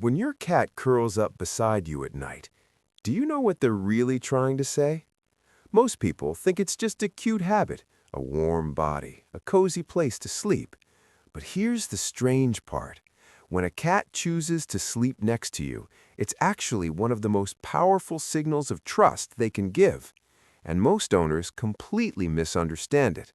When your cat curls up beside you at night, do you know what they're really trying to say? Most people think it's just a cute habit, a warm body, a cozy place to sleep. But here's the strange part. When a cat chooses to sleep next to you, it's actually one of the most powerful signals of trust they can give. And most owners completely misunderstand it.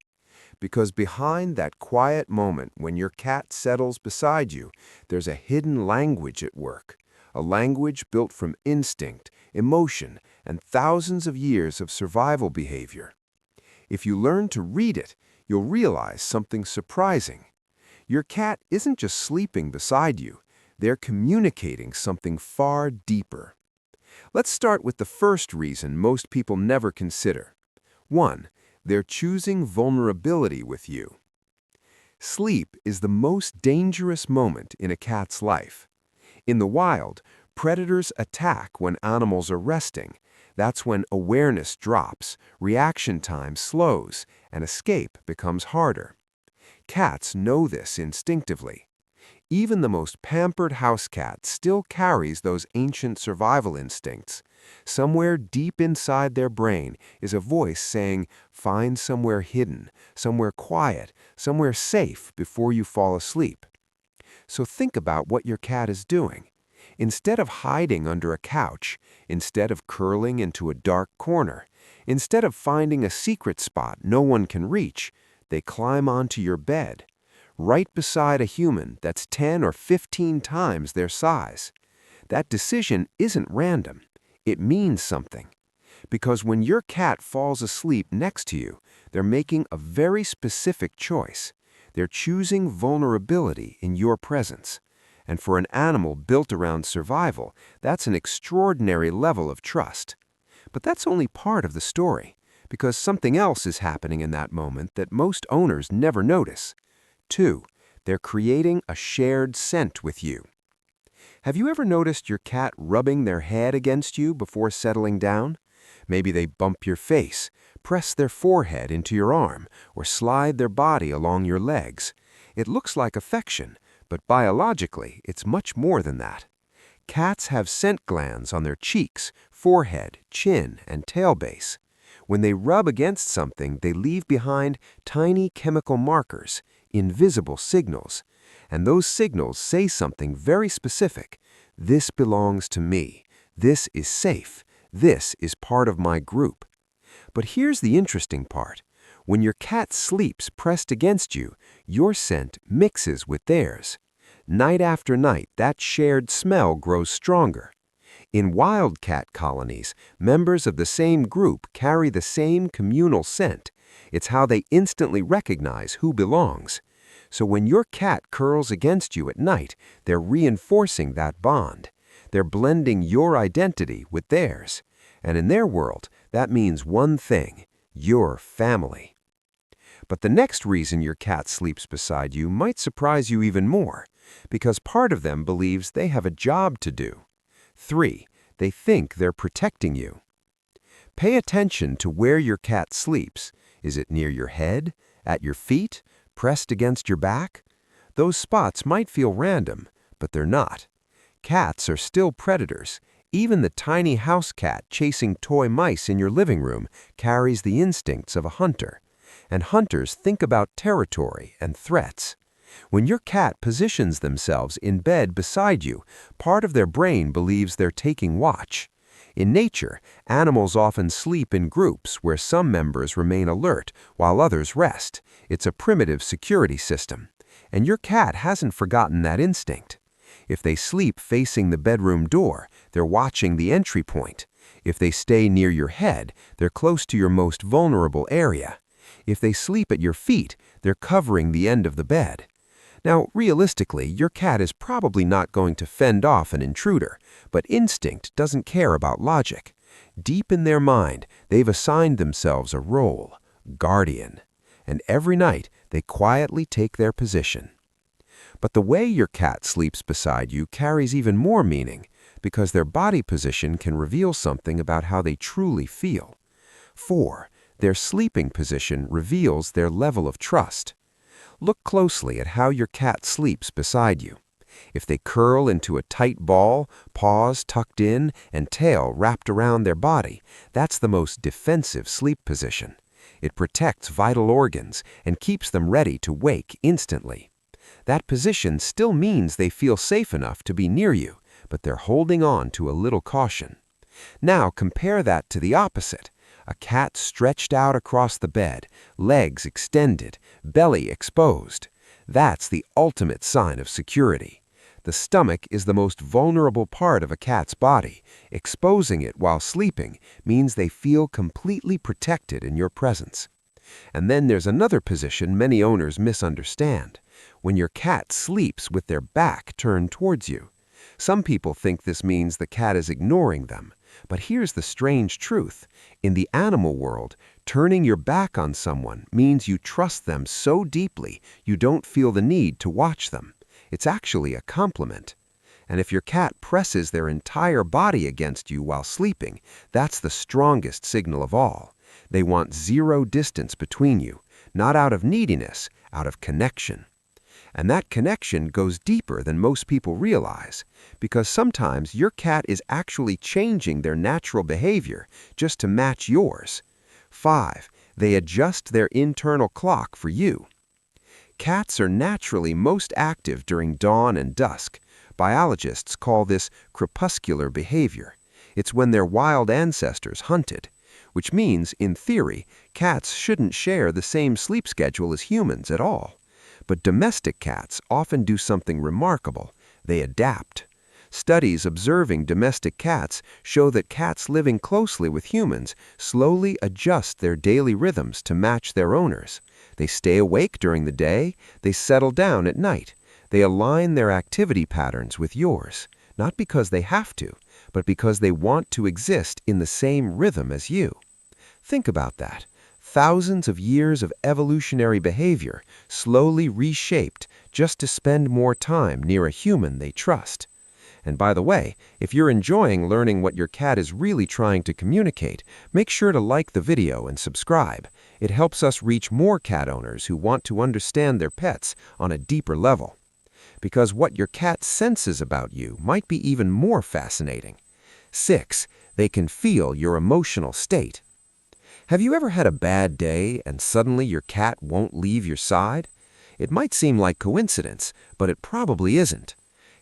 Because behind that quiet moment when your cat settles beside you, there's a hidden language at work. A language built from instinct, emotion, and thousands of years of survival behavior. If you learn to read it, you'll realize something surprising. Your cat isn't just sleeping beside you, they're communicating something far deeper. Let's start with the first reason most people never consider. 1. They're choosing vulnerability with you. Sleep is the most dangerous moment in a cat's life. In the wild, predators attack when animals are resting. That's when awareness drops, reaction time slows, and escape becomes harder. Cats know this instinctively. Even the most pampered house cat still carries those ancient survival instincts. Somewhere deep inside their brain is a voice saying, find somewhere hidden, somewhere quiet, somewhere safe before you fall asleep. So think about what your cat is doing. Instead of hiding under a couch, instead of curling into a dark corner, instead of finding a secret spot no one can reach, they climb onto your bed, right beside a human that's 10 or 15 times their size. That decision isn't random. It means something. Because when your cat falls asleep next to you, they're making a very specific choice. They're choosing vulnerability in your presence. And for an animal built around survival, that's an extraordinary level of trust. But that's only part of the story, because something else is happening in that moment that most owners never notice. 2. They're creating a shared scent with you. Have you ever noticed your cat rubbing their head against you before settling down? Maybe they bump your face, press their forehead into your arm, or slide their body along your legs. It looks like affection, but biologically, it's much more than that. Cats have scent glands on their cheeks, forehead, chin, and tail base. When they rub against something, they leave behind tiny chemical markers, invisible signals. And those signals say something very specific. This belongs to me. This is safe. This is part of my group. But here's the interesting part. When your cat sleeps pressed against you, your scent mixes with theirs. Night after night, that shared smell grows stronger. In wild cat colonies, members of the same group carry the same communal scent. It's how they instantly recognize who belongs. So when your cat curls against you at night, they're reinforcing that bond. They're blending your identity with theirs. And in their world, that means one thing: you're family. But the next reason your cat sleeps beside you might surprise you even more, because part of them believes they have a job to do. 3. They think they're protecting you. Pay attention to where your cat sleeps. Is it near your head, at your feet, pressed against your back? Those spots might feel random, but they're not. Cats are still predators. Even the tiny house cat chasing toy mice in your living room carries the instincts of a hunter. And hunters think about territory and threats. When your cat positions themselves in bed beside you, part of their brain believes they're taking watch. In nature, animals often sleep in groups where some members remain alert while others rest. It's a primitive security system. And your cat hasn't forgotten that instinct. If they sleep facing the bedroom door, they're watching the entry point. If they stay near your head, they're close to your most vulnerable area. If they sleep at your feet, they're covering the end of the bed. Now, realistically, your cat is probably not going to fend off an intruder, but instinct doesn't care about logic. Deep in their mind, they've assigned themselves a role: guardian. And every night, they quietly take their position. But the way your cat sleeps beside you carries even more meaning, because their body position can reveal something about how they truly feel. 4. Their sleeping position reveals their level of trust. Look closely at how your cat sleeps beside you. If they curl into a tight ball, paws tucked in, and tail wrapped around their body, that's the most defensive sleep position. It protects vital organs and keeps them ready to wake instantly. That position still means they feel safe enough to be near you, but they're holding on to a little caution. Now compare that to the opposite. A cat stretched out across the bed, legs extended, belly exposed. That's the ultimate sign of security. The stomach is the most vulnerable part of a cat's body. Exposing it while sleeping means they feel completely protected in your presence. And then there's another position many owners misunderstand: when your cat sleeps with their back turned towards you. Some people think this means the cat is ignoring them. But here's the strange truth. In the animal world, turning your back on someone means you trust them so deeply you don't feel the need to watch them. It's actually a compliment. And if your cat presses their entire body against you while sleeping, that's the strongest signal of all. They want zero distance between you, not out of neediness, out of connection. And that connection goes deeper than most people realize, because sometimes your cat is actually changing their natural behavior just to match yours. 5. They adjust their internal clock for you. Cats are naturally most active during dawn and dusk. Biologists call this crepuscular behavior. It's when their wild ancestors hunted, which means, in theory, cats shouldn't share the same sleep schedule as humans at all. But domestic cats often do something remarkable. They adapt. Studies observing domestic cats show that cats living closely with humans slowly adjust their daily rhythms to match their owners. They stay awake during the day, they settle down at night. They align their activity patterns with yours, not because they have to, but because they want to exist in the same rhythm as you. Think about that. Thousands of years of evolutionary behavior slowly reshaped just to spend more time near a human they trust. And by the way, if you're enjoying learning what your cat is really trying to communicate, make sure to like the video and subscribe. It helps us reach more cat owners who want to understand their pets on a deeper level. Because what your cat senses about you might be even more fascinating. 6. They can feel your emotional state. Have you ever had a bad day and suddenly your cat won't leave your side? It might seem like coincidence, but it probably isn't.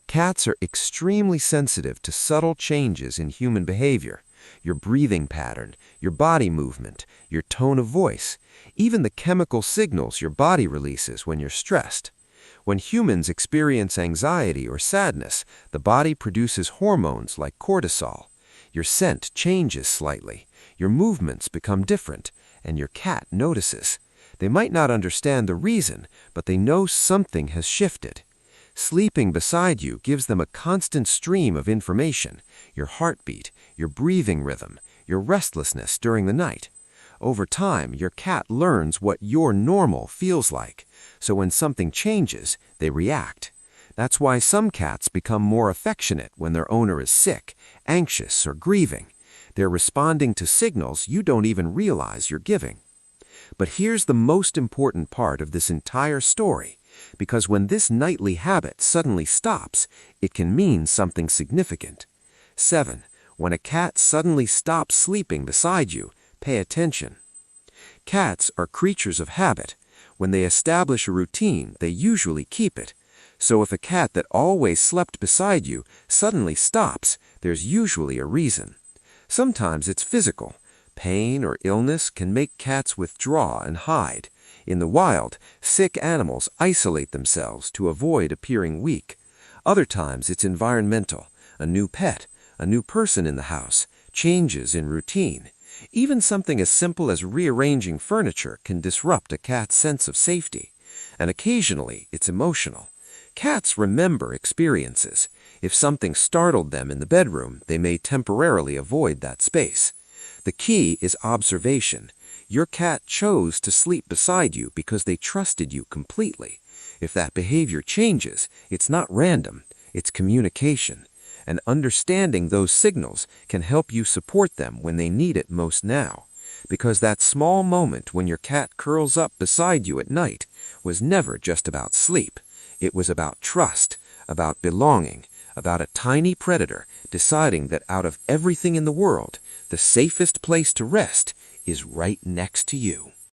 Cats are extremely sensitive to subtle changes in human behavior. Your breathing pattern, your body movement, your tone of voice, even the chemical signals your body releases when you're stressed. When humans experience anxiety or sadness, the body produces hormones like cortisol. Your scent changes slightly, your movements become different, and your cat notices. They might not understand the reason, but they know something has shifted. Sleeping beside you gives them a constant stream of information: your heartbeat, your breathing rhythm, your restlessness during the night. Over time, your cat learns what your normal feels like, so when something changes, they react. That's why some cats become more affectionate when their owner is sick, anxious, or grieving. They're responding to signals you don't even realize you're giving. But here's the most important part of this entire story, because when this nightly habit suddenly stops, it can mean something significant. 7. When a cat suddenly stops sleeping beside you, pay attention. Cats are creatures of habit. When they establish a routine, they usually keep it. So if a cat that always slept beside you suddenly stops, there's usually a reason. Sometimes it's physical. Pain or illness can make cats withdraw and hide. In the wild, sick animals isolate themselves to avoid appearing weak. Other times it's environmental: a new pet, a new person in the house, changes in routine. Even something as simple as rearranging furniture can disrupt a cat's sense of safety. And occasionally it's emotional. Cats remember experiences. If something startled them in the bedroom, they may temporarily avoid that space. The key is observation. Your cat chose to sleep beside you because they trusted you completely. If that behavior changes, it's not random, it's communication. And understanding those signals can help you support them when they need it most now. Because that small moment when your cat curls up beside you at night was never just about sleep. It was about trust, about belonging, about a tiny predator deciding that out of everything in the world, the safest place to rest is right next to you.